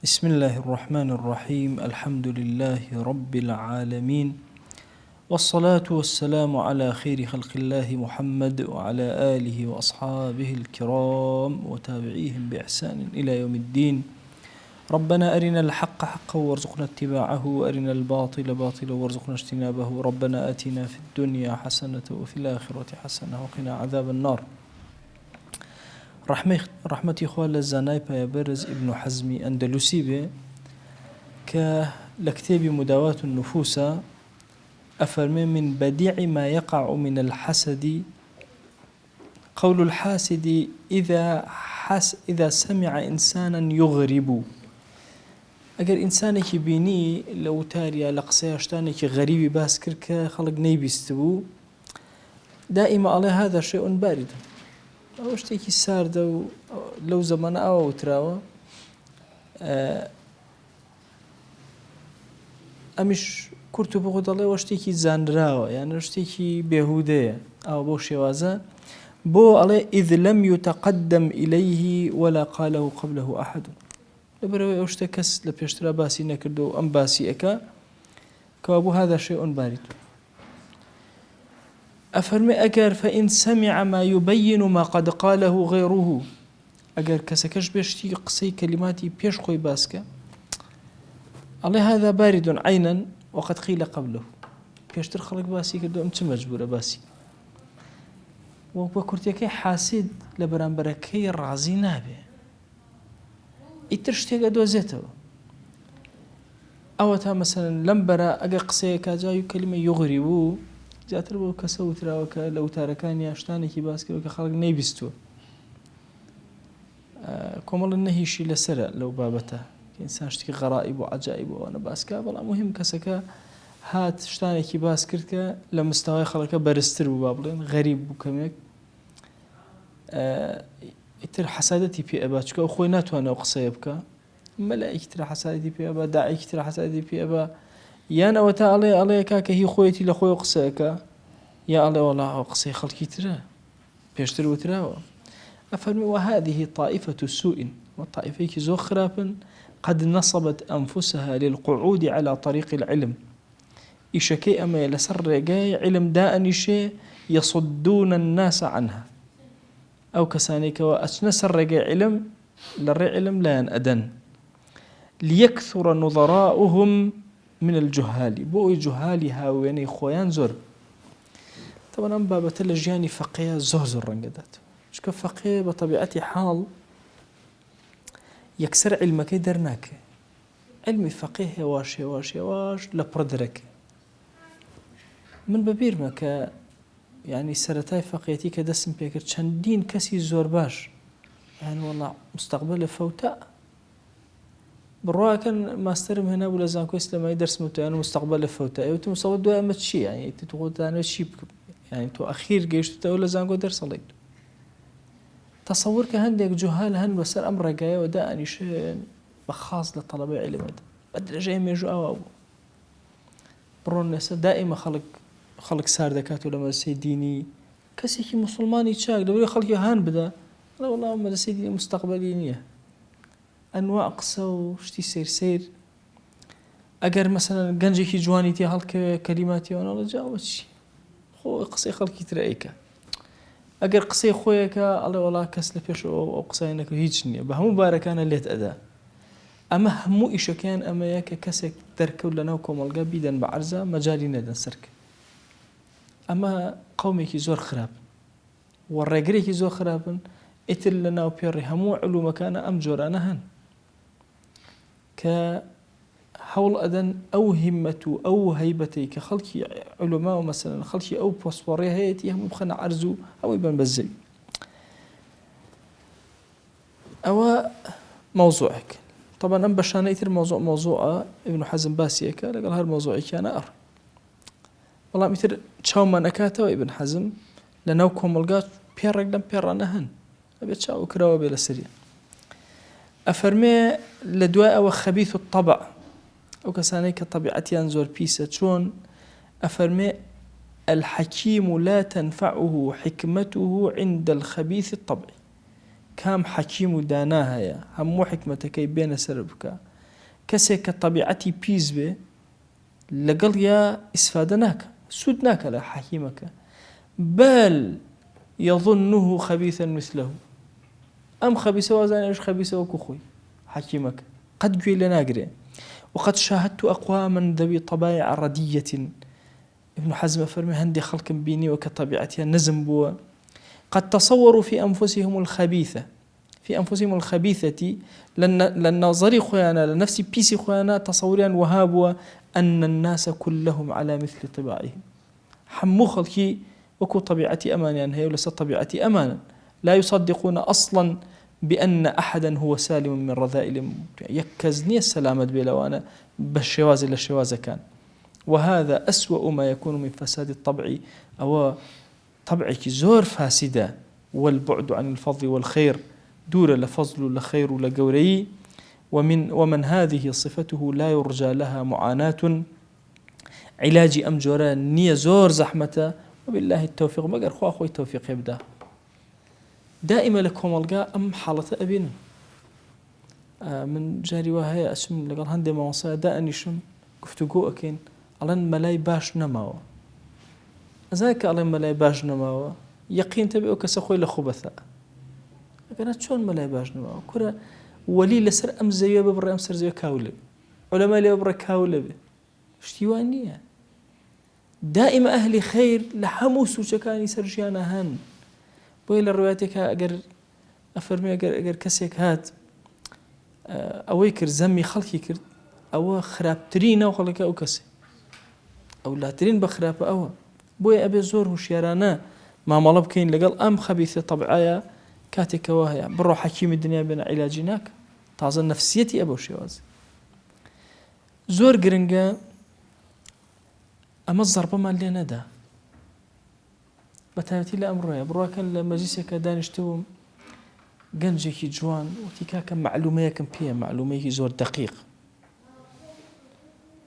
بسم الله الرحمن الرحيم. الحمد لله رب العالمين، والصلاة والسلام على خير خلق الله محمد وعلى آله وأصحابه الكرام وتابعيهم بإحسان إلى يوم الدين. ربنا أرنا الحق حقا وارزقنا اتباعه، وأرنا الباطل باطلا وارزقنا اجتنابه. ربنا آتنا في الدنيا حسنة وفي الآخرة حسنة وقنا عذاب النار. رحمتي خوال الزاناي بيبرز ابن حزم أندلسي به كلكتاب مداواة النفوس أفرمي من بديع ما يقع من الحسد قول الحاسد إذا سمع إنسانا يغرب. أجر إنسانك بيني لو تاريا لقسياشتانك غريبي باسكر كخلق نيبيستبو دائما على هذا شيء بارد. أو شتيكي ساردة لو زمان أو تراوى أمش كرتو بغض الله وشتيكي زانراوى يعني وشتيكي بيهودية أو بو شوازة بو عليه إذ لم يتقدم إليه ولا قاله قبله أحد. لبروي أشتكس لبيشترى باسي نكردو أم باسي أكا كوابو هذا شيء بارد. أفرمي أجر فإن سمع ما يبين ما قد قاله غيره. أجر كسكش بيشتي قصي كلماتي بيش خوي باسكا الله هذا بارد عينا وقد قيل قبله. بيشتر خلق باسي كدو أمت مجبورة باسي وبكرتك حاسد لبران بركي رازي نابه إترشتك دوزته أو تا مثلا لمبرا أجر قصي كاجاي كلمة يغربو جاتر بو كسوترا وك لو تاركان ياشتاني كي باسكي وك خلق نيبستو كمال النهي شي لسرع لو بابته إنسان اشتكي غرائب وعجائب وأنا باسكا بلا مهم كسكا هات شتاني كي باسكرك لمستوى خلق برستر ببابلين غريب وكميك إتر حسادتي في أباتك أخوي ناتوانا وقصيبك ملائك ترى حسادتي في أبا داعيك ترى حسادتي في أبا يانا وتعالى عليك كاك هي خويتي لخوي قصيك يا الله والله قصي خلقي ترى بيشتر وتراوى. أفرمي وهذه طائفة سوء والطائفيك زخرف قد نصبت أنفسها للقعود على طريق العلم إشكي أما لسر جاي علم داء شيء يصدون الناس عنها أو كسانيك وأسنسر جاي علم للعلم لا ينأدن ليكثر نظراؤهم من الجهال بو جهالي هاويني خويان زر. طبعا أم بابة الجياني فقيه زر رنقدات شكا فقيه بطبيعتي حال يكسر علمك درناك علمي فقيه واش لبردرك من ببير مكا يعني سرتاي فقيتي كدسم بيكر چندين كسي زور باش يعني والله مستقبل فوتاء بروا كان ماسترم هنا ولا زانكو اسلامي درس متعن مستقبل فوتاء وتم صوت دو امت شي يعني تقول انا شي يعني تو اخير جيشت ولا زانكو درس لي تصور كهندك جهال هن وسر امر جاي وداني شيء بخاص لطلبه علم بدل جاي ميجو او برون الناس دائما خلق سار دكات ولا سيديني كسي مسلماني تشاق دوري خلق هان بدا لا والله ما سيدي مستقبلينيه أنواع قصة وشتي سير أجر مثلا جنجي جواني تي هالك كلماتي وأنا لا جاوبتش خو قصي خلقي ترأيك أجر قصي خويك الله والله كسل فيش أو قصي إنك هيجني بهم مبارك أنا اللي تأذى أما همو إيش كان أما ياك كسك ترك ولا نوكم الجا بيدن بعرزة مجالي ندن سرك أما قومك زور خراب والرجريك زور خرابن إتل لنا وبيري همو علوم كان أمجر أنا هن كحول أدن أو همة أو هيبتي كخلقي علماء مثلا خلقي أو بوسوري هيتي هم بخنا عرزو أو يبان بزي أو موضوعك طبعا أم بشانة يتر موضوع ابن حزم باسيك لقال هالموضوع كان أر والله مثل تشاوما نكاته وابن حزم لنوكم القات بيرق دم بيرانا هن أبي تشاو كراوة بلا سريع. أفرمي لدواء وخبيث الطبع أو كسانيك طبيعتي أنزور بيسة شون أفرمي الحكيم لا تنفعه حكمته عند الخبيث الطبع كام حكيم داناها يا هم حكمتك بين سربك كسك طبيعتي بيز به لقل يا إسفادناك سودناك لا حكيمك بل يظنه خبيثا مثله أم خبيث وزان إيش خبيث وكخوي حكيمك قد قيل ناقري. وقد شاهدت أقواما ذوي طبائع ردية، ابن حزم فرمي هندي خلق بيني وكطبيعتها نزم بوا، قد تصوروا في أنفسهم الخبيثة لأن نظري خيانا لنفسي بيسي خيانا تصوريا وهابوا أن الناس كلهم على مثل طباعهم. حمو خلقي وكو طبيعتي أمانا يعني هي ولست طبيعتي أمانا، لا يصدقون أصلا بأن أحدا هو سالم من رذائل، يكزني السلامة بلوانا بالشواز إلى الشواز كان. وهذا أسوأ ما يكون من فساد الطبع، أو طبعك زور فاسدة، والبعد عن الفضل والخير دور لفضل لخير لقوري. ومن هذه صفته لا يرجى لها معاناة علاج أمجورا نية زور زحمة، وبالله التوفيق مقر أخوي التوفيق يبدأ دائما لكم القاء أم حالة أبينا من جاري وهي أسم لقال هندي ما وصايا دائني شم قفتقو أكين ألان ملاي باش نماوا أزاك ألان ملاي باش نماوا يقين تبعو كسخوي لخبثاء قالت شون ملاي باش نماوا كرة ولي لسر أم زيو ببرا أم سر زيو كاولب علماء لي ببرا كاولب اشتيوانية دائما أهلي خير لحمو سوشكاني سرجيانا هن بويل الرواياتك أجر أفرمي أجر كسيك هات أويكر زمي خلقي كرت أو خرابترين أو خلقك أو كسي أو لا ترين بخراب أو بوي أبي زور وشيرانا ما ملب كين لقال أم خبيثة طبيعية كاتك وهي برو حكيم الدنيا بين علاجناك تعظن نفسيتي أبو شواز زور قرنجا أما الضربة ما اللي ندى بتاعتي لأمره بروح كان لمجلسك دانشتوم جنجك جوان وتكاك معلومة كم فيها معلومة زور دقيق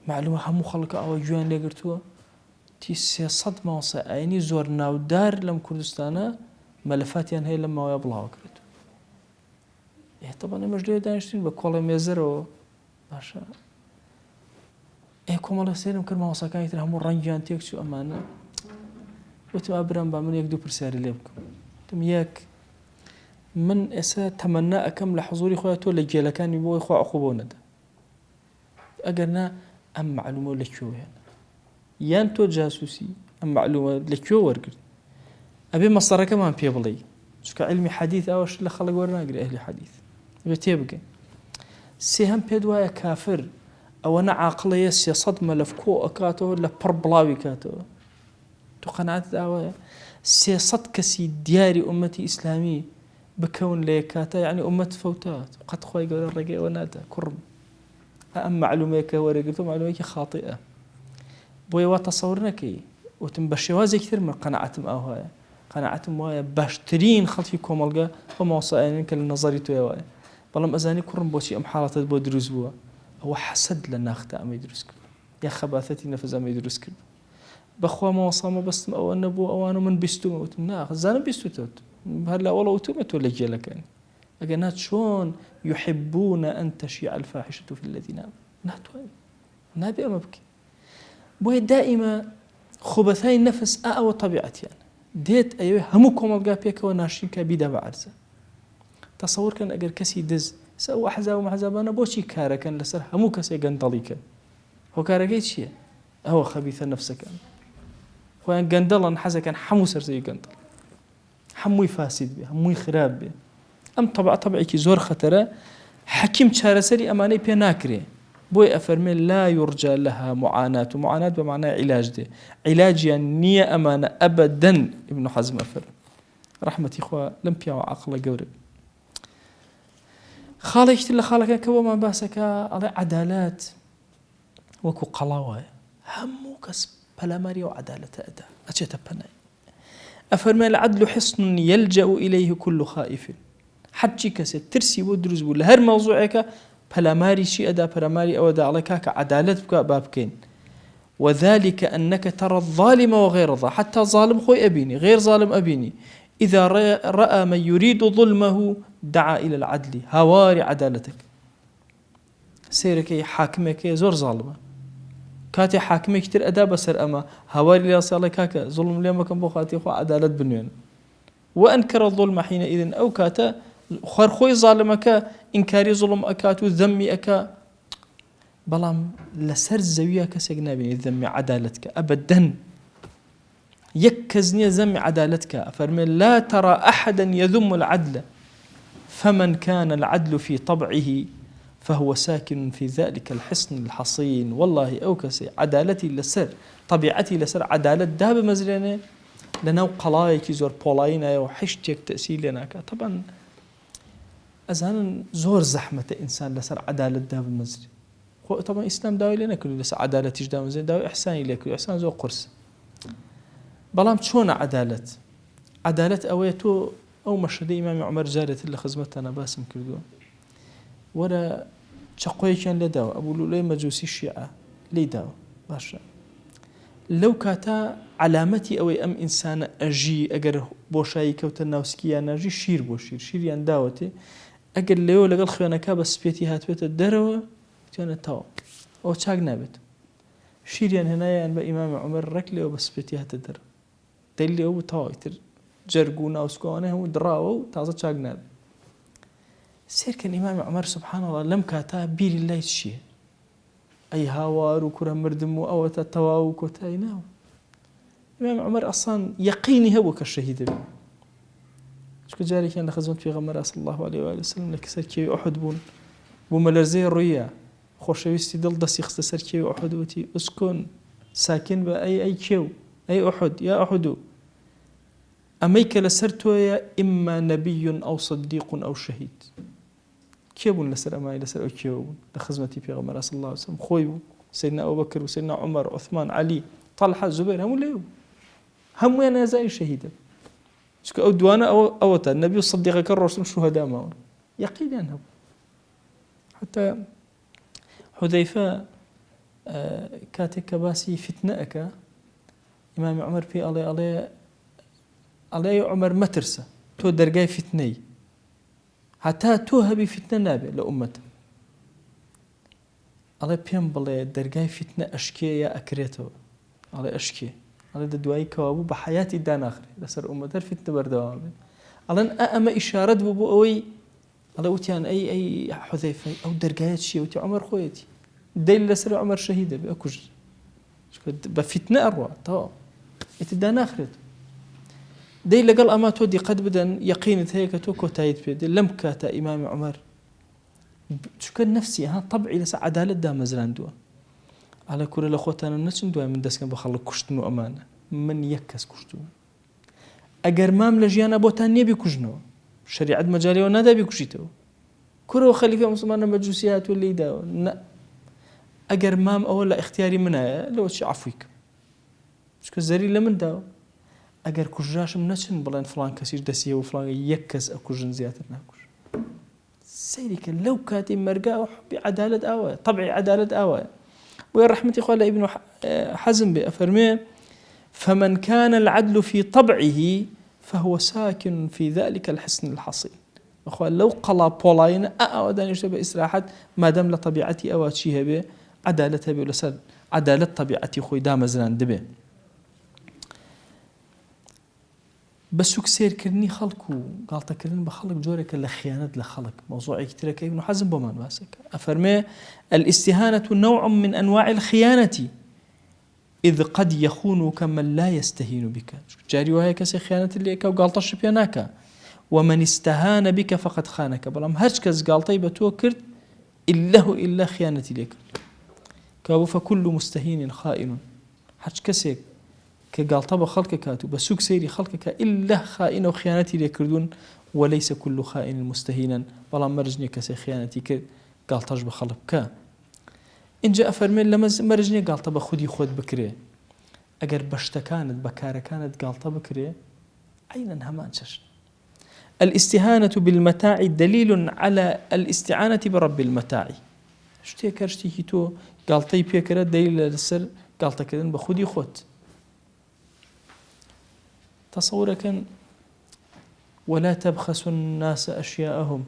معلومة هم خلق أو جوان لقرتوه تيسي صدمة وصعيني زور ناودار لم كردستانا ملفاتي هي لما يبلغ وكرتو إيه طبعا مجلسة دانشتين بكل ميزرو باشا إيه كم الله سيرم كرما وصاكان يترهمو رنجان تيكسو أمانة وتم أبرم بعمل يقدو برسالة ليبكم تم ياك من أسا تمنى أكم لحضوري خواتو لجيلا كان يبوي خوا عقوبونا ده أقرنا أم معلومة لكيو يعني يانتو جاسوسي أم معلومة لكيو ورقل أبي مصدر كمان بيبلي شو كعلمي حديث أوش اللي خلق ورنا أقرأ أهل حديث بتيبقى سهم بيدوايا كافر أو أنا عاقلية سي صدمة لفكو أكاتو لبربلاوي كاتو قناعات دعوة سياسات كسي دياري أمتي إسلامي بكون ليكاتا يعني أمة فوتات قد خوي قول الرقاء ونادا كرم أم معلوميك ورقلتو معلوميك خاطئة بوي تصورنا كي وتنبشيوازي كثير من قناعتهم أوهايا قناعتهم وهايا باشترين خلفي كوملقا وما وصائنين كالنظريتو يوايا بلام أزاني كرم بوشي أم حالة بو دروز بوا هو حسد لنا أختا أم يدروس كرد يا خباثتي نفذ أم يدروس كرد بخوا ما وصامه بس أو النبو أوانو من بيستوم وتمنا خزانة بيستوت هلا والله وتومت ولا جلك يعني أجنات شون يحبون أن تشيع الفاحشة في الذين آمنوا ناتوين نابي مبكي بوي دائما خبثاي النفس أو طبيعتي يعني ديت أيوه همكم الجابيك وناشين كبيدة بعرسة تصور كان أجر كسي دز سو أحزاب ومحزاب أنا بوشي كارا كان لسر همو كسي جندليك هو كارا جيت شيء هو خبيث النفس كان خوان قندلا حزا كان حمو سرزي قندل حموي فاسد به حموي خراب به أم طبعك زور خطرة حكيم شارسري أماني بيناكري بوي أفرمي لا يرجى لها معاناة بمعنى علاج ده علاج يعني نية أمانة أبدا. ابن حزم أفر رحمتي إخوة لم بيعوا عقل قورب خالك تلا خالك كوا ما باسك على عدالات وكو قلاوة همو كسب بلا ماريو عدالة أدا أجت بناي أفرمي العدل حصن يلجأ إليه كل خائف حجي كسر ترسي ودرز ولا هر موضوعك بلا ماري شيء أدا بلا ماري أو أدا عليك عدالتك بابكين وذلك أنك ترى الظالم وغير الظالم حتى ظالم خوي أبيني غير ظالم أبيني إذا رأى من يريد ظلمه دعا إلى العدل هواري عدالتك سیرەکەی حاکمێکی زۆر زاڵمە کاتێ حاکمێکی تر ئەدا بەسەر ئەمە هاواری لێ ساڵی کاکە زوڵم لێ مەکەم بۆ خاتی خوا عەدالەت بنوێن وأنكر الظلم حينئذ أو كاتا خۆی زاڵمەکە ئینکاری زوڵم ئەکات و ذەمی ئەکا بەڵام لەسەر زەویە کەسێک نابێت ذەمی عەدالەتکە ئەبەدەن یەک کەس نییە ذەمی عەدالەتکە ئەفەرمێ لا ترى أحدا يذم العدل فمن كان العدل في طبعه فهو ساكن في ذلك الحصن الحصين والله أو كسي عدالتي لسر طبيعتي لسر عدالة داب مزرينه لناو قلايك زور بولاينا وحشتك تأسيل لناك طبعا أزانا زور زحمة إنسان لسر عدالة داب مزري طبعا إسلام داوي لنا كله لسر عدالة تجدام مزري داوي إحساني لك إحسان زور قرص بلام شون عدالة أويتو أو مشهد إمام عمر جارت اللي خزمتنا باسم كردو ولا شقوي كان لداو أبو لولي مجوسي الشيعة لي داو باشا لو كاتا علامتي أو أم إنسان أجي أجر بوشاي كوتا ناوسكي أنا أجي شير بوشير شير يعني داوتي أجر ليو لقال خيانا كابس بيتي هات بيت الدروة كان تاو أو تشاق نابت شير يعني هنا يعني بإمام عمر ركلي وبس بيتي هات الدروة دلي أو تاو يتر جرقونا وسكونا هم دراو تازة تشاق نابت سير كان إمام عمر سبحان الله لم كاتا بير الله الشيء أي هاوار وكره مردم أو تتواو كتايناو إمام عمر أصلا يقيني هو كالشهيد شكو جاري كان لخزمت في غمر صلى الله عليه وآله وسلم لك سر كي أحد بون ملرزي الرؤيا خوشويستي دل دسي اختصر كي أحد وتي اسكن ساكن بأي كيو أي أحد يا أحد أميك لسرتو يا إما نبي أو صديق أو شهيد كيبون لسر أماي لسر أو كيبون لخزمتي في غمر صلى الله عليه وسلم خويبون سيدنا أبو بكر وسيدنا عمر عثمان علي طلحة زبير هم ليو هم وين زي شهيدا شكو أو دوانا أو النبي الصديق كالرسول شهداء معه يقينا أنه حتى حذيفة كاتك باسي فتنأك إمام عمر في علي عمر ما ترسى تو درجاي فتني حتى توها بفتنة نابع لأمته على بيم بلي درجاي فتنة أشكي يا أكريته على أشكي على دواي كوابو بحياتي دان آخر لسر أمته الفتنة بردوام على أن أما إشارة ببو أوي على وتيان أي حذيفة أو درجات شيء وتي عمر خويتي دليل لسر عمر شهيدة بأكوج بفتنة أروع طبعا يتدان آخرته دي لقال أما تودي قد بدن يقين هيك توكو تايد بيد لم كاتا إمام عمر شو كان نفسي ها طبعي لسا عدالة دا مزلان دوا على كل الأخوتنا نتشن دوا من دسكن بخلق كشتنو أمانة من يكس كشتو أجر مام لجيانا بوتان يبي كجنو شريعة مجالي ونادا بيكشيتو كرو خليفة مسلمان مجوسيات واللي دا أجر مام أولا اختياري منها لو شي عفويك شو كزري لمن داو أجر كجاشم نشن بلان فلان كسير دسيه وفلان يكس أكوجن زيادة ناكوج سيرك لو كاتي مرقا بعدالة أوى طبعي عدالة أوى ويا رحمتي قال ابن حزم بأفرمي فمن كان العدل في طبعه فهو ساكن في ذلك الحصن الحصين أخوان لو قلا بولاين أودان يشتبه إسراحات ما دام لطبيعتي أوى شيها به عدالتها بلسان عدالة طبيعتي خوي دام زلان دبه بس كسير كرني خلقو قالت كرني بخلق جورك لخيانة لخلق موضوع كتير ابن حزم بمان باسك أفرمي الاستهانة نوع من أنواع الخيانة إذ قد يخونك من لا يستهين بك جاري وهي كسي خيانة اللي قالت الشبياناك ومن استهان بك فقد خانك بلام هرشكز قالتي بتوكرت إلا خيانة لك كابو فكل مستهين خائن هرشكسي كقال طب خلقك كاتو بسوق سيري خلقك إلا خائن وخيانتي ليكردون وليس كل خائن مستهينا بلا مرجني كسي خيانتي قال تجب خلقك إن جاء فرمين لما مرجني قال طب خدي خود بكري أجر بشتكانت بكارة كانت قال طب بكري أين همان شش الاستهانة بالمتاع دليل على الاستعانة برب المتاع شتي كرشتي كيتو قال طيب يكرا دليل للسر قال تكرن بخدي خود تصورك ولا تبخسوا الناس أشياءهم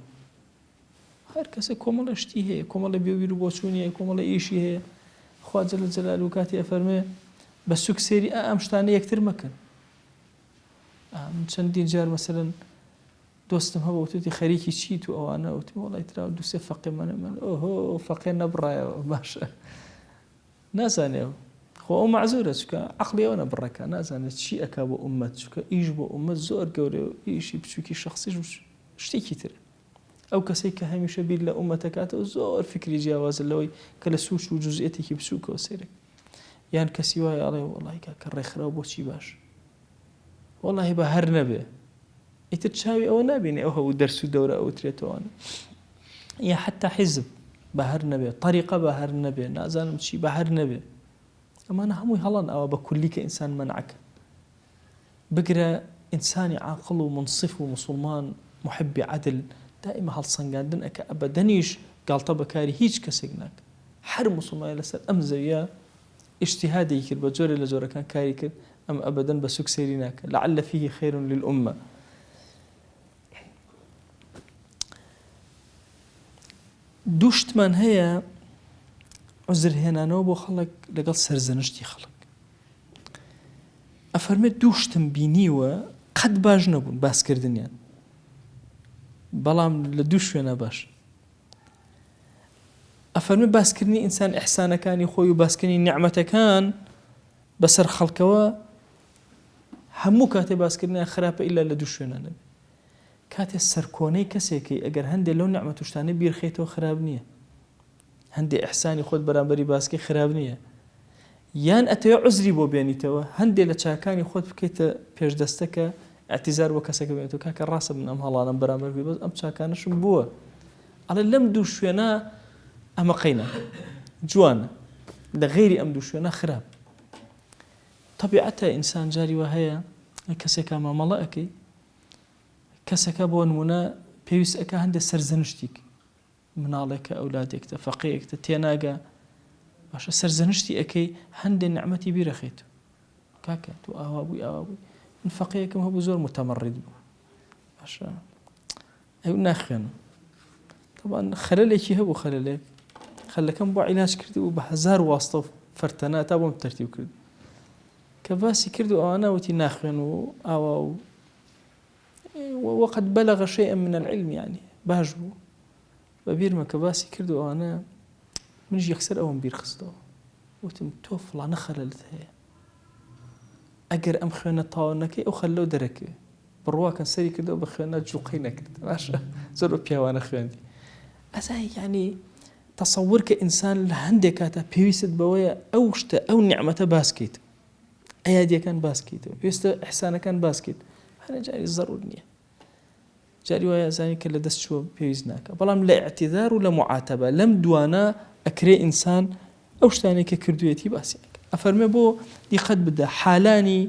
هەر کەسە کۆمەڵە شتی هەیە، کۆمەڵە بێبیر و بۆچوونی، کۆمەڵە ئیشی هەیە. خوا جەل جەلالوهو و کاتی ئەفەرمێ بە سوک سێری ئەم شتانە یەکتر مەکەن. من چەندین جار مەسەلەن دۆستم هەبوو وتوتی خەریکی چیت و ئەوانە، وتم وەڵی ترا دووسێ فەقێ من ئۆهۆ فەقێ نەبڕایەوە باشە نازانێەوە خۆ ئەو مەعزوورە چکە عەقڵی ئەوە نەبڕەکە نازانێت چی ئەکا بۆ ئومەت، چکە ئیش بۆ ئومەت زۆر گەورەیە و ئیشی بچووکی شەخسیش شتێکی ترە. ئەو کەسێک کە هەمیشە بیر لە ئومەتەکاتەوە زۆر فکری جیاوازە لەوەی کە لە سووچ و جوزئێتێکی بچووکەوە سێرێک یان کەسی وایە ئەڵێ وەڵی کە ڕێکخراو بۆچی باش وەڵی بە هەر نەبێ ئیتر چاوی ئەوە نابینێ ئەو هەوو دەرس و دەورە ئەوترێتەوەوانە یا حتا حیزب بە هەر نەبێ طریقە بە هەر نەبێ نازانم چی بە هەر نەبێ. ئەمانە هەمووی هەڵەن ئەوە بە کولی کە ئینسان مەنعەکە. بگرە ئینسانی عاقڵ و منصف و مسلمان محبی عەدل دائما هەڵسەنگاندن ئەکە ئەبەدەنیش گاڵتە بەکاری هیچ کەسێک ناکە. هەر مسلمانی لەسەر ئەم زەویە اجتهادی کرد بە جۆرێ لە جۆرەکان کاری کرد ئەم ئەبەدەن بە سوک سێری ناکە. لعل فيه خير للأمة. دووشتمان هەیە عوزر هێنانەوە بۆ خەڵک لەگەڵ سەرزەنشتی خەڵک. ئەفەرمێت دووشتم بینیوە قەت باش نەبوون باسکردنیان، بەڵام لە دوو شوێنە باش. ئەفەرمێت باسکردنی ئینسان ئیحسانەکانی خۆی و باسکردنی نیعمەتەکان بەسەر خەڵکەوە هەموو کاتێ باسکردنیان خراپە ئیلا لە دوو شوێنە نەبێت. کاتێ سەرکۆنەی کەسێکی ئەگەر هەندێک لەو نیعمەت و شتانە بیرخێتەوە خراپ نییە، هەندێک ئیحسانی خۆت بەرامبەری باسکی خراپ نییە، یان ئەتەوێ عوزری بۆ بێنیتەوە هەندێک لە چاکانی خۆت بکەیتە پێشدەستەکە ئەعتیزار بۆ کەسەکە بێنێتەوە کاکە ڕاستە من ئەم هەڵانم بەرامبەر بێ بەس ئەم چاکانەشم بووە ئەڵێ لەم دوو شوێنە ئەمە قەینە جوانە، لە غەیری ئەم دوو شوێنە خراپ. طەبیعەتە ئینسان جاری وە هەیە کەسێکا مامەڵە ئەەکەی کەسەکە بۆ نمونە پێویست ئەکە هەندێک سەرزەنشتێک مناڵێکە ئەولادێکتە فەقیرێکتە تێناگە باشە سەرزەنشتی ئەەکەی هەندێک نعمەتی بیرەخێت کاکە تو ئاوا بووی ئاوا بووی من فەقیرێکم هەبوو زۆر متەمەڕید بوو باشە ئەو ناخوێنم طبعا خەلەلێکی هەبوو خەلەلێک خەلەکەم بۆ عیلاج کرد و بە هەزار واستە و فەرتەنە تا بۆم تەرتیب کرد کە باسی کرد و ئەوانە وتی ناخوێن و ئاوا و وقد بلغ شيئا من العلم يعني باش بوو بەبیرمە کە باسی کرد و ئەوانە منیش یەکسەر ئەوم بیر خستەوە وتم تۆ فڵانە خەلەلت هەیە ئەگەر ئەم خوێنە تاوا نەکەی ئەو خەلەو دەرەکەوێ بڕواکەن سەری کردەوە بە خوێنە جوقەی نەکرد باشە زۆر بە پیاوانە خوێندی ئەزای یعنی تەسەور کە ئینسان لە هەندێک کاتە پێویست بەوەیە ئەو شتە ئەو نیعمەتە باسکەیت ئەیادیەکان باسکەیتەوە پێویستە ئیحسانەکان باسکەیت هەنە جاری زەڕور نییە جاری وایە زانی کە لە دەست چووە پێویست ناکە بەڵام لە ئیعتیذار و لە معاتەبە لەم دوانە ئەکرێ ئینسان ئەو شتانێک کە کردوویەتی باسی ئەفەرمێ بۆ دیقەت بدە حالانی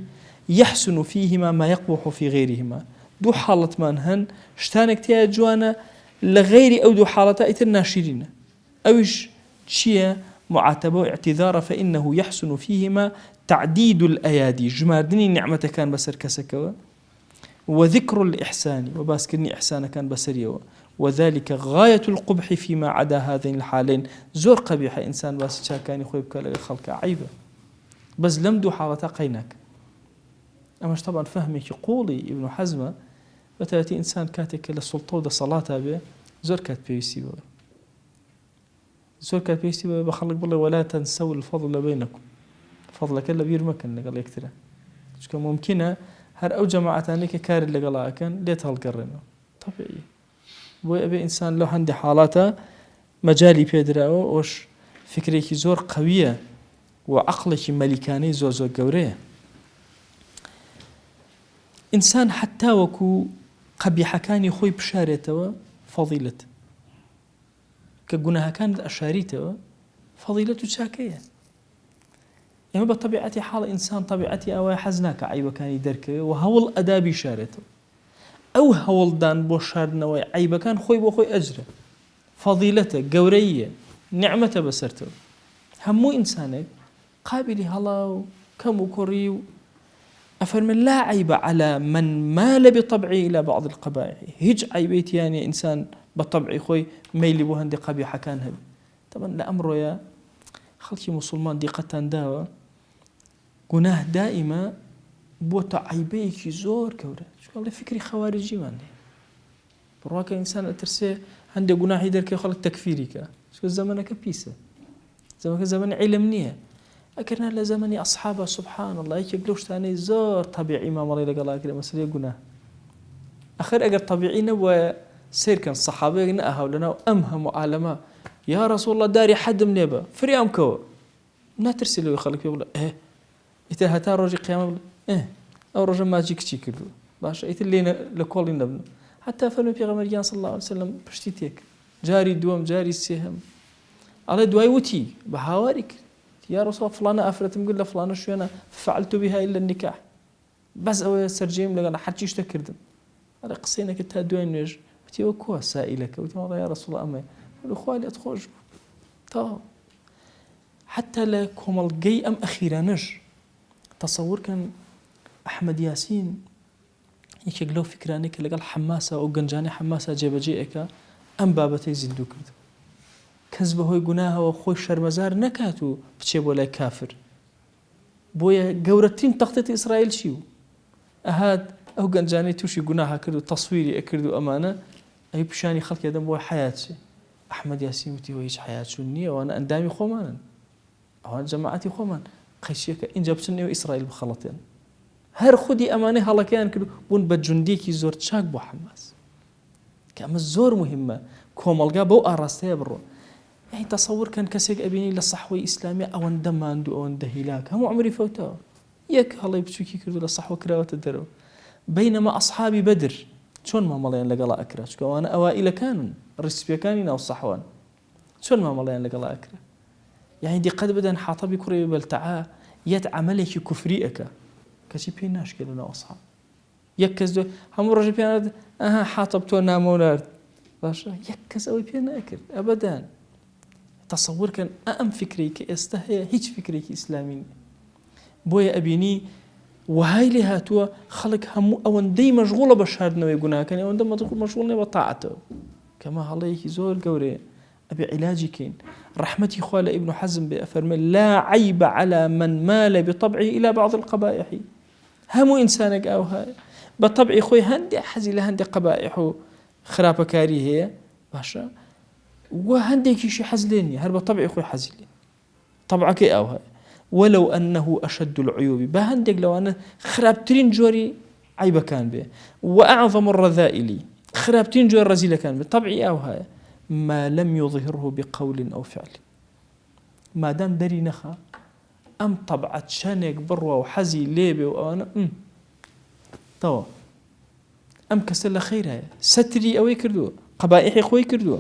يحسن فيهما ما يقبح في غيرهما دوو حاڵەتمان هەن شتانێک تایە جوانە لە غەیری ئەو دوو حاڵەتە ئیتر ناشرینە ئەویش چییە معاتبة واعتذار فإنه يحسن فيهما تعديد الأيادي جماردني نعمة كان بسر كسكوا وذكر الإحسان وباسكني إحسان كان بسريوا وذلك غاية القبح فيما عدا هذين الحالين زور قبيح إنسان باس شاكاني خوي بكال الخلق عيبة بس لم دو حالة قيناك أماش طبعا فهمك قولي ابن حزم بتأتي إنسان كاتك للسلطة ودا صلاة به زور كات بيسي بوا زور كات بيسي بوا بخلق بالله ولا تنسوا الفضل بينكم فضلك اللي بير مكان لقال يكتره شو كان ممكنة هر أو جماعتاني ككار اللي قالها كان ليه تهالقرنا طبيعي وأبي إنسان لو عندي حالاته مجالي بيدرا وش فكريك زور قوية وعقلك ملكاني زور زور قوريه إنسان حتى وكو قبيحة كان يخوي بشارته فضيلة كجناها كانت أشاريته فضيلة شاكية يعني بطبيعتي حال إنسان طبيعتي أو حزناك عيبة كان يدرك وهول أدابي شارته أو هول دان بوشارنا وعيبة كان خوي بخوي أجره فضيلته قورية نعمة بسرته همو إنسانك قابل هلا كم وكري أفرمن لا عيب على من مال بطبعه إلى بعض القبائح. هيج عيبيت يعني إنسان بطبعي خوي ميلي بو هندي قبيحة كان هبي. طبعا لأمره يا خلقي مسلمان دي قتان داوا قناه دائما بوتا عيبيك زور كورة. شو والله فكري خوارجي ماني برواك إنسان أترسي عندي قناه يدر كي خلق تكفيريك. شو زمانك بيسة زمانك زمان علمنيه أكرنا لزمني أصحابه سبحان الله يقولوش ثاني زور طبيعي ما مري لقلا كده مسألة قناه آخر أجر طبيعي نبوا سير كان الصحابة ينقها ولنا وأمهم وعالما يا رسول الله داري حد من يبا فريام كوا لا ترسله يخليك يقول إيه إذا هتا رجع قيام إيه أو رجع ما جيك تشيكلو باش إتلينا لكل نبنا حتى فلم بيغمر صلى الله عليه وسلم بشتيتك جاري دوام جاري السهم على دواي وتي بحوارك يا رسول الله فلانة أفرت مقول له فلانة شو أنا فعلت بها إلا النكاح بس أو سرجيم لقنا حد يشتكردم على قصينا كنت هدوين نج وتي وكوا سائلك وتي والله يا رسول الله أمي قالوا خوالي أتخرج طا حتى لكم الجي أم أخيرا نج تصور كان أحمد ياسين يشغلوا فكرانك اللي قال حماسة أو جنجاني حماسة جيب جيئك أم بابتي زندو كرد كذبه هو جناها وخوي شرمزار نكاتو بتشيب ولا كافر بويا جورتين تخطيط إسرائيل شيو أهاد أو جنجاني توشي جناها كردو تصويري أكردو أمانة أي بشاني خلق يدم بويا حياتي أحمد ياسين وتي ويش حياة سنية وأنا أندامي خومانا أو جماعتي خومان خشيك إن جابتني وإسرائيل بخلطين هر خودي أمانة هلا كان كردو بون بجنديكي زور تشاك بو حماس كأم الزور مهمة كومالجا بو أراسته برو يعني تصور كان كسيك أبيني للصحوة الإسلامية أو اندم عنده أو اندهلاك هم عمري فوتاه يك هلا يبتشوكي كردو للصحوة كراوة الدرو بينما أصحابي بدر شون ما مليان لقلا أكره شو وأنا أوائل كانوا الرسبي كانين أو الصحوان شون ما مليان لقلا أكره يعني دي قد بدن حاطبي كري بالتعا يت عملك كفريئك كشي بيناش كلنا أصحاب يكز هم الرجل بيناد حاطبتو نامونارد باشا يكز أوي بينا أكل أبدا تصور كان أم فكريك استهيا هيج فكريك إسلامي بويا أبيني وهاي لي هاتوا خلق هم أون دي مشغولة بشهادنا ويقولنا كان أون دم مشغولنا بطاعته كما عليه زور قوري أبي علاجي كين رحمتي خوال ابن حزم بأفرمي لا عيب على من مال بطبعه إلى بعض القبائح هم إنسانك أو هاي بطبعي خوي هندي حزي لهندي قبائح خرابة كاري هي باشا وهندي كيشي حزليني هرب طبعي خوي حزلي طبعك أو هاي ولو أنه أشد العيوب بهندق لو أنا خرابتين جوري عيبة كان به وأعظم الرذائل خرابتين جوري رزيلة كان به طبعي أو هاي ما لم يظهره بقول أو فعل ما دام دري نخا أم طبعت شانك بروا وحزي ليبي وأنا طوا أم كسل خيرها ستري أو يكردو قبائح خوي كردو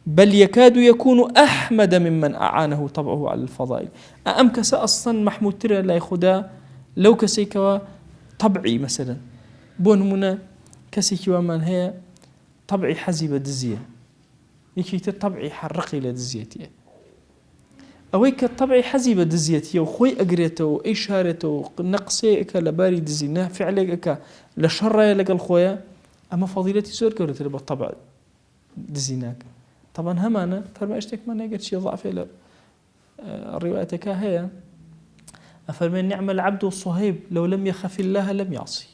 بل يكاد يكون أحمد ممن أعانه طبعه على الفضائل أم كس أصلا محمود ترى لا يخدا لو كسيكوا طبعي مثلا بون منا كسيكوا من هي طبعي حزبة دزية يكي طبعي حرقي لدزيتي أويك طبعي حزبة دزيتي وخوي أجريته وإشارته نقصيك لباري دزيناه فعلك لشر لك الخويا أما فضيلتي زور كورة بالطبع دزيناك طبعا هم أنا فرما اشتك ما نقدر شيء ضعف إلى روايتك هي أفرمي نعم العبد الصهيب لو لم يخف الله لم يعصي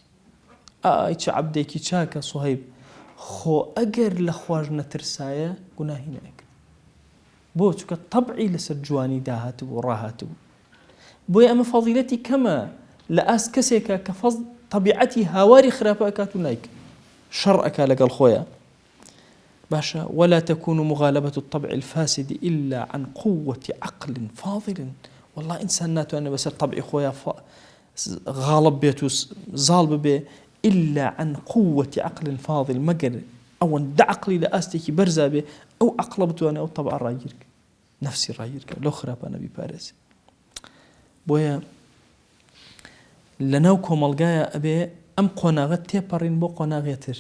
إيش عبدك يشاك صهيب خو أجر لخواجنا ترسايا قناه هناك بوتك طبعي لسجواني داهات وراهات بوي أما فضيلتي كما لأسكسك كفض طبيعتي هواري خرافك تنايك شرعك لك الخويا باشا ولا تكون مغالبة الطبع الفاسد إلا عن قوة عقل فاضل والله إنسان ناتو أنا بس الطبع خويا غالب بيتو زالب بي إلا عن قوة عقل فاضل مقر أو دا عقلي لأستيكي برزا بي أو أقلبتو أنا أو طبع رايرك نفسي رايرك لو خراب أنا ببارز بويا لنوكم القايا أبي أم قناغة تيبارين بو قناغة يتر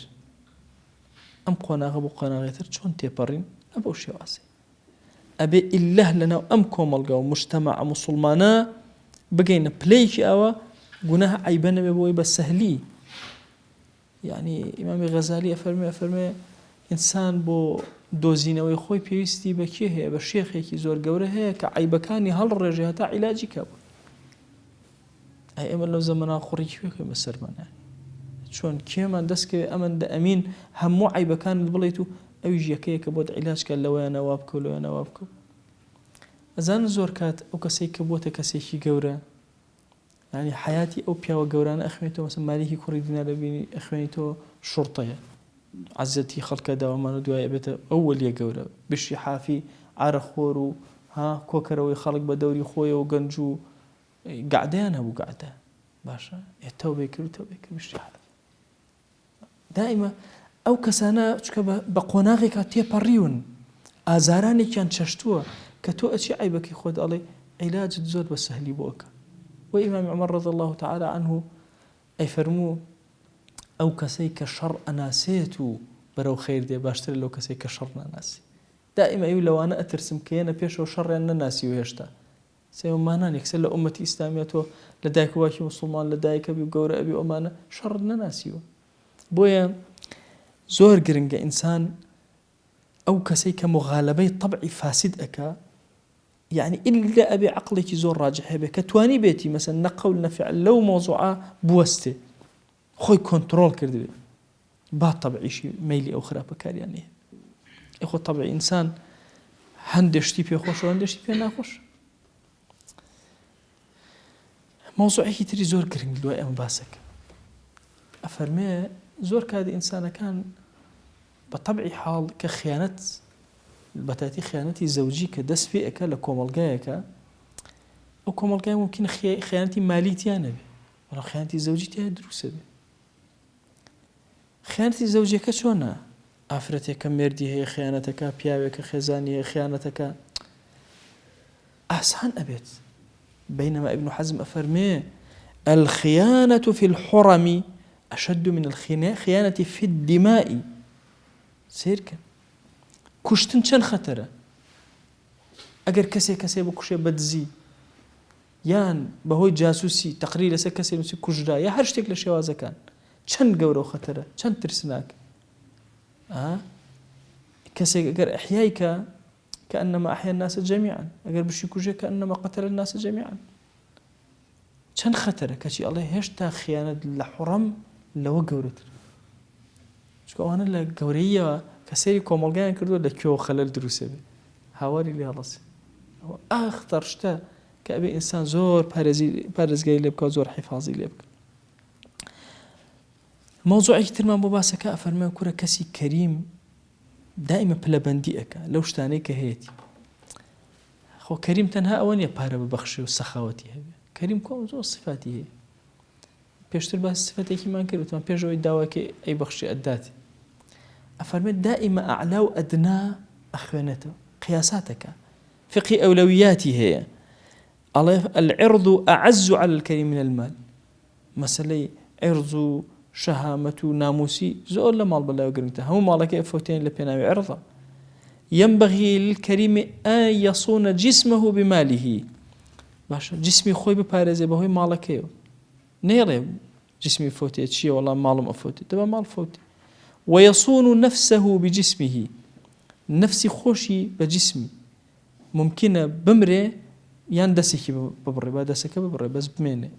أم قناغة بو قناغة يتر شون تيبارين أبو شواسي أبي إله لنا أم كوم القاو مجتمع مسلمانا بقينا بليش أوا گوناه عیبە نەبێ بۆی بە سەهلی. یعنی ئیمامی غەزالی ئەفەرمێ ئینسان بۆ دۆزینەوەی خۆی پێویستی بە کێ هەیە؟ بە شێخێکی زۆر گەورە هەیە کە عیبەکانی هەڵڕێژێ هەتا عیلاجی کە بوو. ئەی ئێمە لەو زەمانە خوڕێکی کوێ بە سەرمانە چۆن کێمان دەستکەوێ ئەمەندە ئەمین هەموو عیبەکانت بڵێت و ئەویش یەکەیە کە بۆت عیلاجکە لەوەیانەوە بکە و لەوەیانەوە بکە. ئەزانن زۆر کات ئەو کەسێک کە بۆتە کەسێکی گەورە، یعنی حیاتی ئەو پیاوە گەورانە ئەخوێنێتەوە، مەسەڵەن مالیکی کوڕی دینار دەبینی ئەخوێنیتەوە شوڕتەیە، عەزەتی خەڵکە داوەمان و دوایە بێتە ئەو وەلیە گەورە، بشی حافی عارەخۆر و کۆکەرەوەی خەڵک بە دەوری خۆیە و گەنج و گعدەیان هەبوو. گعدە باشە تەوبەی کرد و تەوبەی کرد بشتی حافی. دائیمە ئەو کەسانە چکە بە قۆناغێکا تێپەڕیون، ئازارانێکیان چەشتووە کە تۆ ئەچی عیبەکەی خۆت ئەڵێ عیلاجت زۆر بە سەهلی بۆکە. وإمام عمر رضي الله تعالى عنه أي فرمو أو كسي كشر أناسيتو برو خير دي باشتر لو كسي كشر ناسي. دائما يقول لو أنا أترسم كينا بيشو شر أن ناسي ويشتا سيوم ما نان يكسل أمتي إسلاميته لدايك واكي مسلمان لدايك أبي وقور أبي أمانة شر ناسي بويا زور قرنجة إنسان أو كسي كمغالبي طبعي فاسد أكا، يعني إلا أبي عقلك زور راجح هبه كتواني بيتي مثلا نقول نفعل لو موضوعه بوسته خوي كنترول كردي با طبعي شيء ميلي أو خرابة كار يعني إخو طبعي إنسان هندشتي بيه خوش وهندشتي بيه ناخوش. موضوعي تري زور كرنج دواء أم باسك أفرمي زور كاد إنسان كان بطبعي حال كخيانة بتاتي خيانتي زوجي كدس فيك لكوملجايك أو كوملجاي ممكن خيانتي ماليتي أنا بي ولا خيانتي زوجتي هدروس بي. خيانتي زوجك شونا أفرتك مردي هي خيانتك بياوك خزاني هي خيانتك أحسن أبيت. بينما ابن حزم أفرمي الخيانة في الحرم أشد من الخيانة في الدماء. سيرك کوشتن چەند خەتەرە؟ ئەگەر کەسێ بکوشێ بەدزی یان بەهۆی جاسوسی تەقریر لەسەر کەسێ نووسی کوژرا یا هەر شتێک لە شێوازەکان چەند گەورە و خەتەرە، چەند ترسناک. کەسێک ئەگەر ئەحیای كأنما أحيا الناس جميعا، ئەگەر بشی کوژێ كأنما قتل الناس جميعا. چەند خەتەرە کەچی ئەڵێ هێشتا خیانەت لە حوڕەم لەوە گەورەتر. چکە ئەوانە لە گەورەییەوە كسيري كومالجان كردو لكيو خلال دروسه بي هاواري لي هلسي هو أخطر شتا كأبي إنسان زور بارزجاي لبكا زور حفاظي لبكا. موضوعي كتير ما بباسة كأفرمي كورا كسي كريم دائما بلبندي أكا لو شتاني كهيتي خو كريم تنها أوان يبارا ببخشي وسخاوتي هبي كريم كون زور صفاتي هي بيشتر بس صفاتي كمان كريم تما بيجو يداواكي أي بخشي أداتي. أفرمت دائما أعلى وأدنى أخوانته قياساتك فقه أولوياتي هي العرض أعز على الكريم من المال. مثلا عرض شهامة ناموسي زول لمال بالله وقرنته هم مالك أفوتين لبناوي عرضه. ينبغي للكريم أن يصون جسمه بماله. باش جسمي خوي ببارزه بهوي مالكيو نيري جسمي فوتي شيء والله مالهم أفوتي تبا مال فوتي. ويصون نفسه بجسمه نفسي خوشي بجسمي ممكن بمري يندسك ببري بادسك ببري بس بمينه.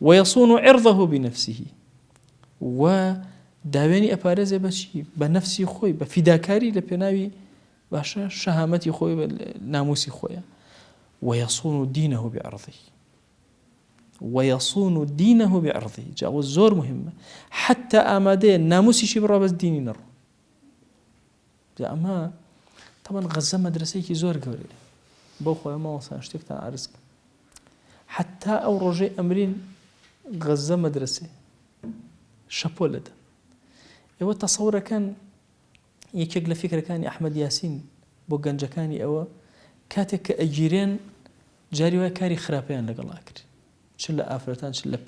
ويصون عرضه بنفسه وداويني أبارزه بشي بنفسي خوي بفداكاري لبناوي باشا شهامتي خوي ناموسي خويا. ويصون دينه بعرضه ويصون دينه بعرضه جاء الزور مهمة حتى آماده ناموسي شبرا بس ديني نرو جاء ما طبعا غزة مدرسة كي زور قولي بوخوا ما وصل اشتكت عن عرسك حتى أو رجاء أمرين غزة مدرسة شابو لدى يو تصور كان يكيق لفكرة كان أحمد ياسين بوغانجا كاني أو كاتك أجيرين جاري وكاري خرابيان لقال أكري شلا أفرتان شلا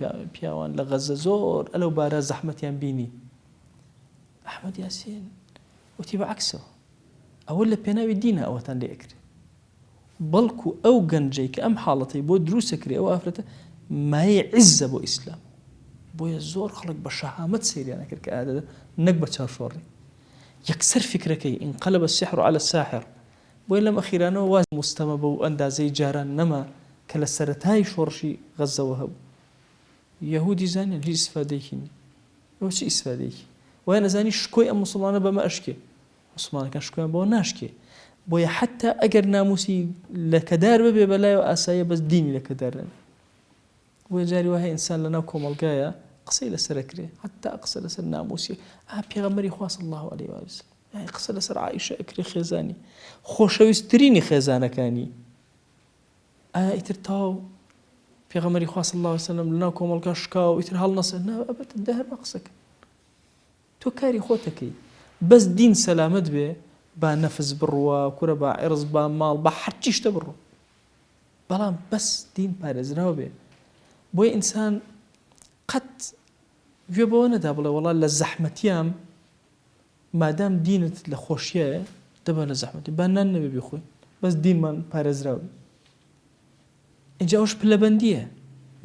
بياوان لغزة زور ألو بارا زحمتيان بيني أحمد ياسين وتيبا عكسه أولا بيناوي دينها أوتان لي أكري بلكو أو جنجي كأم حالتي بو دروس أكري أو أفرتان مای عزة بو إسلام بۆیە زۆر خەڵک بە شەهامەت سەیریانە کرد کە ئادە نەک بە چاوشۆڕی یەکسەر فکرەکەی انقلب السحر على الساحر بۆیە لەم ئەخیرانەوە واز مستەمە بەو ئەندازەی جاران نەما کە لە سەرەتای شۆڕشی غەزەوە هەبوو یەهودی زانیان هیچ ئیسفادەیەکی نییە ئەوە چی ئیسفادەیەکی وایە نەزانی شکۆی ئەم موسڵمانە بەمە ئەشکێ مسلمانەکان شکۆیان بەوە ناشکێ بۆیە حتا ئەگەر ناموسی لەکەدار ببێ بەلایەوە ئاساییە بەس دینی لەکەدار نەبێ بۆیە جاری وایە ئینسان لەناو کۆمەڵگایە قسەی لەسەرەکرێ حتا قسە لەسەر ناموسی پێغەمبەری خوا صلی الله عليه وسلم يعني قسە لەسەر عائشە ئەکرێ خێزانی خۆشەویستترینی خێزانەکانی ئیتر تاو پێغەمبەری خوا صلی الله عليه وسلم لەناو کۆمەڵگا شکاو ئیتر هەڵنەسە ئەبەت دەهر بە قسەکە تۆ کاری خۆتەکەی بەس دین سەلامەت بێ با نەفس بڕوە کورە با عێرز با ماڵ با هەرچی شتە بڕۆ بەڵام بەس دین پارێزراوە بێ بۆیە ئینسان قەت گوێ بەوە نەدا بڵێ وەڵا لە زەحمەتیام مادام دینت لە خۆشیایە دەبا لە زەحمەتی با نان نەبێ بخۆین بەس دینمان پارێزراوە اینجا ئەوش پلەبەندیە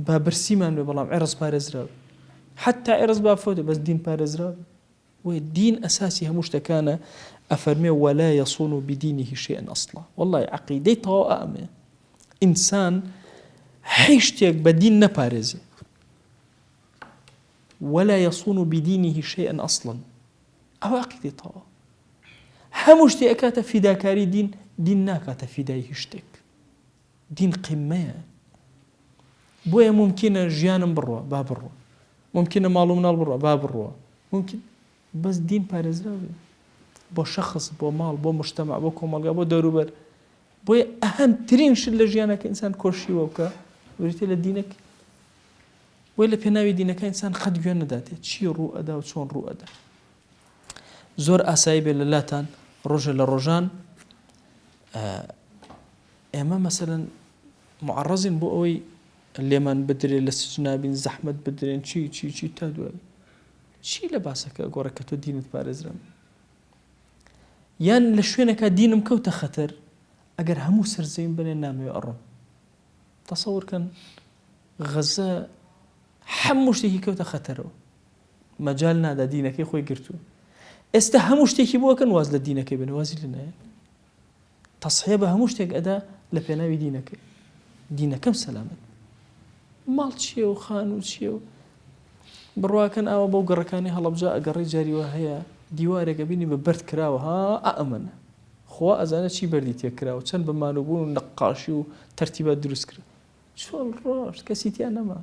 با برسیمان بێ بەڵام عێرز پارێزراوە حتا عێرز با فۆتێ بەس دین پارێزراوە وی دین ئەساسی هەموو شتەکانە ئەفەرمێ ولا يصون بدينه شيئا اصلا والله عقیدەی تەواو ئەمێ ئینسان هیچ شتێک بە دین نەپارێزێ ولا يصون بدينه شيئا اصلا ئەوە عقیدەی تەواو هەموو شتێک ئەکاتە فیداکاری دین ناکاتە فیدای هیچ شتێک دین قیمەیە بۆیە ممکنە ژیانم بڕوە با بڕوە ممکنە ماڵ و مناڵ بڕوە با بڕوە ممکن بەس دین پارێزراوە بۆ شەخص بۆ ماڵ بۆ مجتەمع بۆ کۆمەڵگا بۆ دەوروبەر بۆیە ئەهەمترین شت لە ژیانەکە ئینسان کۆشیوە بکە وریتە لە دینەکە بۆیە لە پێناوی دینەکە ئینسان قەت گوێ نەداتێت چی ڕوو ئەدا و چۆن ڕوو ئەدا زۆر ئاسایی بێ لە لاتان ڕۆژە لە ڕۆژان ئێمە مەسەلەن معڕەزین بۆ ئەوەی لێمان بدرێت لە سجنابین زەحمەت بدرێن چی تا دوای چی لە باسەکە گۆڕە کە تۆ دینت پارێزرم یان لە شوێنەکە دینم کەوتە خەتەر ئەگەر هەموو سەرزەویم بنێ نامەوێ ئەڕۆم تەسەوورکەن غەزە هەموو شتێکی کەوتە خەتەرەوە مەجال نادا دینەکەی خۆی گرتووە ئێستا هەموو شتێکی بووەکەن واز لە دینەکەی بنێ وازی لە نایە تەسحیە بە هەموو شتێک ئەدا لە پێناوی دینەکەی دینەکەم سەلامەت ماڵ چییە و خان و چییە و بڕواکەن ئاوە بەو گەڕەکانی هەڵەبجا ئەگەڕی جاریوە هەیە دیوارێکە بینی بە بەرد کراوە ها ئەمەنە خوا ئەزانە چی بەردی تێکراوە چەند بەمانوبوون و نەقاشی و تەرتیبات دروست کرد چۆن ڕۆژ کەسیتیان نەما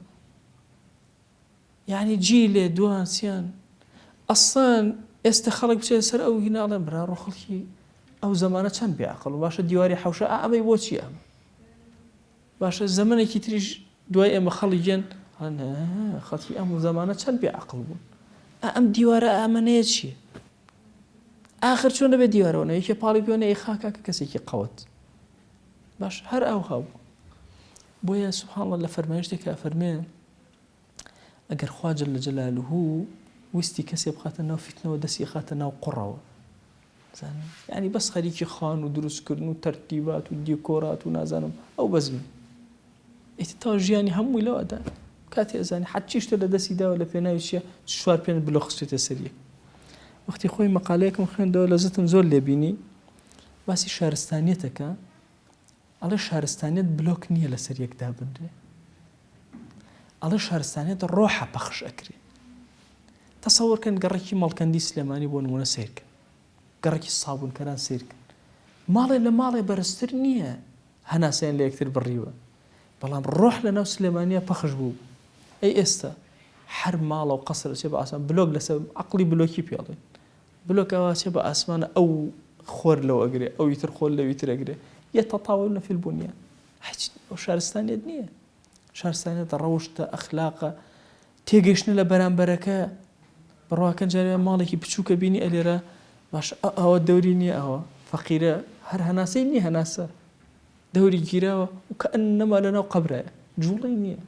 یعنی جی لێ دوان سیان ئەسڵان ئێستا خەڵک بچێت سەر ئەو هیناڵێن برا ڕۆ خەڵکی ئەو زەمانە چەند بێعەقڵ و باشە دیواری حەوشە ئەمەی بۆچی ئەمە باشە زەمانێکی تریش دوای ئێمە خەڵی گێن خەڵکی ئەم زەمانە چەند بێعەقڵ بوون ئەم دیوارە ئامانەیە چییە آخر چۆن دەبێت دیوارەوە یەکێ پاڵی پێوەنە ئەی خاکە کە کەسێکی قەوت باش هەر ئەو هاو بۆیە سوبحان الله لە فەرمایشتێکە فەرمێ ئەگەر خوا جەل جەلالوهو ویستی کەسێ بخاتە ناو فیتنەوە دەستی خاتە ناو قوڕەوە یعنی بەس خەریکی خان و دروستکردن و تەرتیبات و دیکۆرات و نازانم ئەو بەزمن ئیتر تا ژیانی هەمووی لەوەدا کاتی ئەزانی حەچی شتە لە دەستی داوە لە پێناوی چییە شوار پێن بلۆ خستێتە سەریە وەختی خۆی مەقالەیەکم خوێندەوە لەزتم زۆر لێبینی باسی شارستانیەتەکە ئەڵێ شارستانیەت بلۆک نییە لەسەر یەکدا بنرێ ئەڵێ شارستانیەت ڕۆحە پەخش ئەکرێ تەسەووڕکەن گەڕێکی مەڵکەندی سلێمانی بۆ نمونە سیرکن گەڕێکی سابوونکەران سیرکن ماڵێ لە ماڵێ بەرزتر نییە هەناسەیان لە یەکتر بڕیوە بەڵام ڕۆح لە ناو سلێمانیە پەخش بوو ئەی ئێستا هەر ماڵە و قەسرە چێ بە ئاسمان بلۆک لەسەر عەقڵی بلۆکی پێڵێن بلۆکەوە چێ بە ئاسمانە ئەو خۆر لەو ئەگرێ ئەو ئیتر خۆر لەو ئیتر ئەگرێ يتطاولون في البنيان هیچ شارستانیت نییە شارستانیت ڕەوشتە ئەخلاقە تێگەیشتن لە بەرامبەرەکە بڕواکەن جارێ ماڵێکی بچووکە بینی ئەلێرە باش ئەوە دەوری نییە ئەوە فەقیرە هەر هەناسەی نییە هەناسە دەوری گیراوە و کە ئەنەما لەناو قەبرایە جوڵەی نییە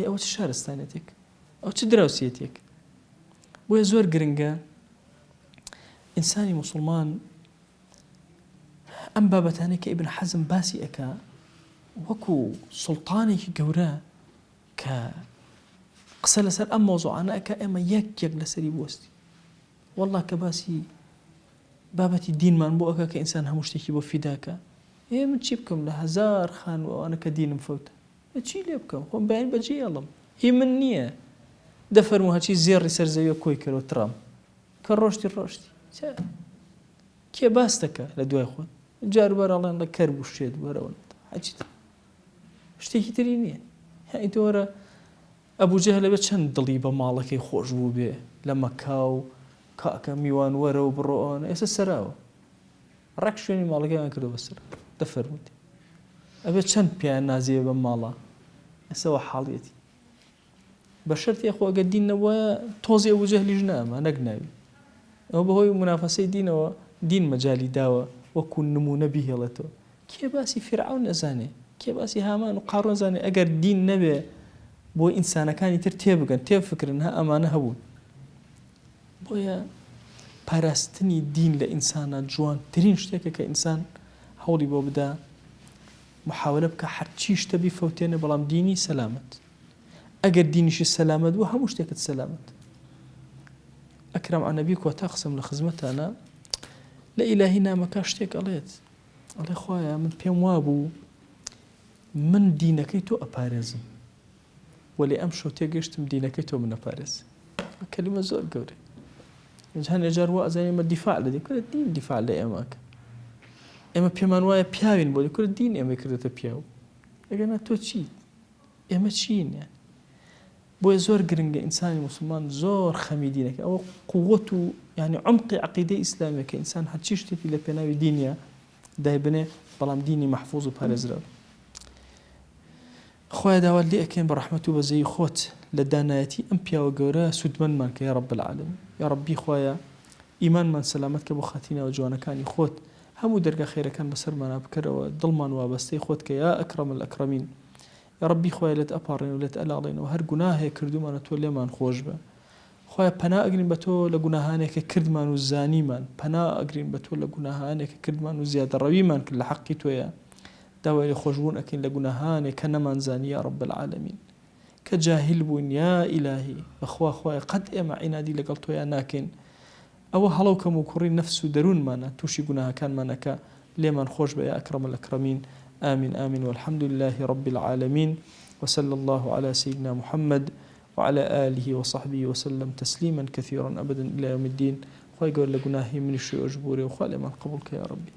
ئەوە چ شارستانێتێک ئەو چ دراوسێتێک بۆیە زۆر گرنگە ئینسانی موسڵمان ئەم بابەتانەی کە ئیبن حەزم باسی ئەکا وەکو سوڵتانێکی گەورە کە قسە لەسەر ئەم مۆزوعانەکە ئێمە یەک لەسەری بوەستی والله کە باسی بابەتی دینمان بۆ ئەکە کە ئینسان هەموو شتێکی بۆ فیداکە من چی بکەم لە هەزار خانووانە کە دینم فەوتە چی لێ بکەم خۆم بەیان بەجێ ئەڵم هی من نییە دەفەرموو هەچی زێڕی سەرزەویە کۆی کردەوە تڕام کە ڕۆشتی کێ باس دەکە لە دوای خۆت جاروبار ئەڵێن لە کەر بوشێت وەرەوە حەچیت شتێکی تری نییە هەی تۆ وەرە ئەبوو جەهل لەبێت چەند دڵی بە ماڵەکەی خۆش بوو بێ لە مەکا و کاکە میوان وەرە و بڕۆن ئێستا سەراوە ڕێک شوێنی ماڵەکەیان کردەوە بەسەر دەفەرمووتی ئەبێت چەند پیان نازیێ بە ماڵە ئێستاوە حاڵیەتی بە شەرتی خۆ ئەگە دینەوە تۆزی ئەبوو جەهلیش نامە نەگناوی ئەوە بەهۆی منافەسەی دینەوە دین مەجالی داوە وەکو نمونە بیهێڵێتەوە کێ باسی فیرعون نەزانێ کێ باسی هامان و قارون نەزانێ ئەگەر دین نەبێ بۆ ئینسانەکانی تر تێبگەن تێبفکرن ها ئەمانە هەبوون بۆیە پاراستنی دین لە ئینسانە جوانترین شتێکە کە ئینسان هەوڵی بۆ بدا محاولە بکە هەرچی شتە بیفەوتێنە بەڵام دینی سەلامەت ئەگەر دینیشی سەلامەت بوو هەموو شتێکت سەلامەت ئەکرام عەنەبی کۆتا قسم لە خزمەتانە لە ئیلاهی نامەکە شتێک ئەڵێت ئەڵێ خوایە من پێم وابوو من دینەکەی تۆ ئەپارێزم وەلی ئەم شەو تێگەشتم دینەکەی تۆ من ئەپارێز کەلیمە زۆر گەورەیە هەندێک جار وا ئەزانێ ئێمە دیفاع لە دین کورە دین دیفاع لە ئێمەکە ئێمە پێمان وایە پیاوین بۆ کورە دین ئێمە کردێتە پیاو ئەگەنا تۆ چیت ئێمە چین یان بۆیە زۆر گرنگە ئینسانی موسڵمان زۆر خەمی دینەکە ئەوە قووەت و یعنی عمقی عەقیدەی ئیسلامیە کە ئینسان هەرچی شتێکی لە پێناوی دینیە دایبنێ بەڵام دینی مەحفوظ و پارێزراوە خوای داوات لێ ئەکەین بە ڕەحمەت و بەزەی خۆت لە دانایەتی ئەم پیاوە گەورە سودمەندمان کە یا رب العالمین یا ربی خوایە ئیمانمان سەلامەت کە بۆ خاتینەوە جوانەکانی خۆت هەموو دەرگا خێرەکان بەسەرمانە بکەرەوە دڵمان وابەستەی خۆت کە یا ئەکرەم الئەکرەمین یا ربی خوایە لێت ئەپاڕێن و لێت ئەلاڵێنەوە هەر گوناهێ کردومانە تۆ لێمان خۆش بە خوایە پەنا ئەگرین بە تۆ لە گوناهانێکە کردمان و زانیمان پەنا ئەگرین بە تۆ لە گوناهانێکە کردمان و زیادە ڕەویمان کرد لە حەقی تۆیە داوای خۆشبوون ئەکەین لە گوناهانێک کە نەمانزانی یا رب العالمین کە جاهل بوون یا ئیلاهی بەخوا خوایە قەت ئێمە عینادی لەگەڵ تۆیان ناکەین ئەوە هەڵەو کەم و کوڕی نەفس و دەروونمانە تووشی گوناهەکانمانەکە لێمان خۆش بە یا ئەکرەم الئەکرەمین آمين آمين والحمد لله رب العالمين وصلى الله على سيدنا محمد وعلى آله وصحبه وسلم تسليما كثيرا أبدا إلى يوم الدين خوي قول لقناهي من الشيء أجبوري وخالي من قبولك يا ربي